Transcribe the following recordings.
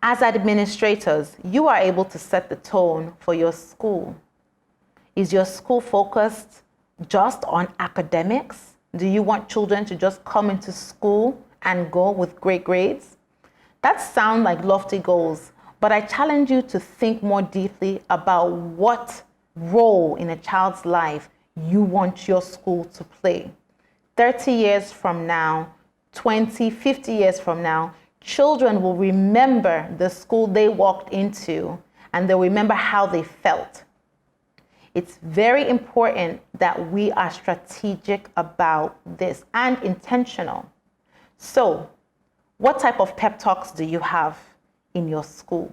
As administrators, you are able to set the tone for your school. Is your school focused just on academics? Do you want children to just come into school and go with great grades? That sounds like lofty goals, but I challenge you to think more deeply about what role in a child's life you want your school to play. 30 years from now, 20, 50 years from now, children will remember the school they walked into and they'll remember how they felt. It's very important that we are strategic about this and intentional. So, what type of pep talks do you have in your school?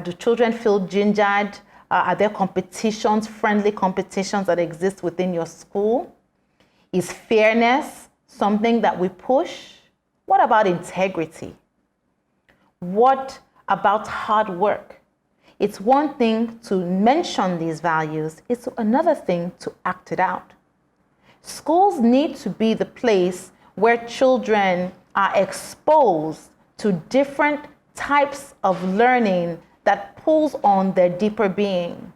Do children feel gingered? Are there competitions, friendly competitions that exist within your school? Is fairness something that we push? What about integrity? What about hard work? It's one thing to mention these values, it's another thing to act it out. Schools need to be the place where children are exposed to different types of learning that pulls on their deeper being.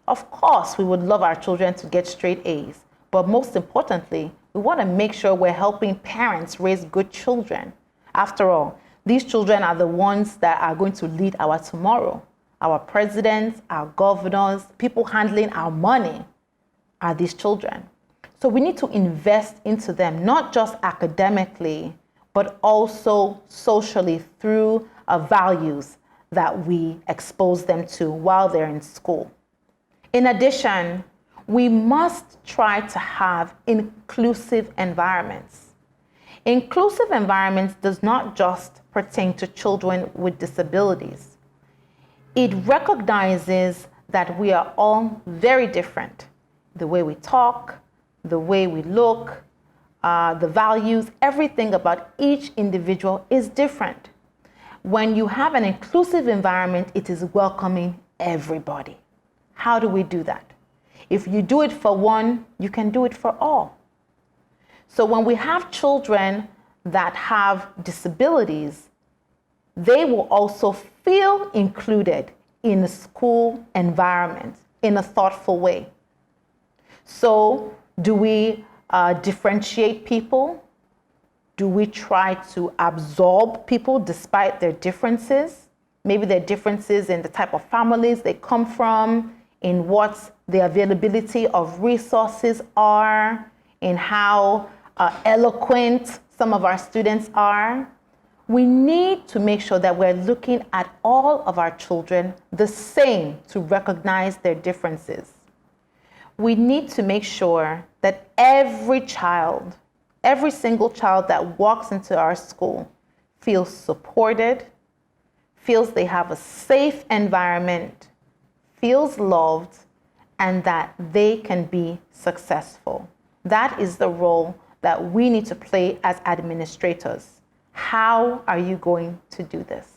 Of course, we would love our children to get straight A's, but most importantly, we want to make sure we're helping parents raise good children. After all, these children are the ones that are going to lead our tomorrow. Our presidents, our governors, people handling our money are these children. So we need to invest into them, not just academically, but also socially through values that we expose them to while they're in school. In addition, we must try to have inclusive environments. Inclusive environments does not just pertain to children with disabilities. It recognizes that we are all very different. The way we talk, the way we look, the values, everything about each individual is different. When you have an inclusive environment, it is welcoming everybody. How do we do that? If you do it for one, you can do it for all. So when we have children that have disabilities, they will also feel included in a school environment in a thoughtful way. So do we differentiate people? Do we try to absorb people despite their differences? Maybe their differences in the type of families they come from, in what the availability of resources are, in how eloquent some of our students are. We need to make sure that we're looking at all of our children the same to recognize their differences. We need to make sure that every child, every single child that walks into our school feels supported, feels they have a safe environment, feels loved, and that they can be successful. That is the role that we need to play as administrators. How are you going to do this?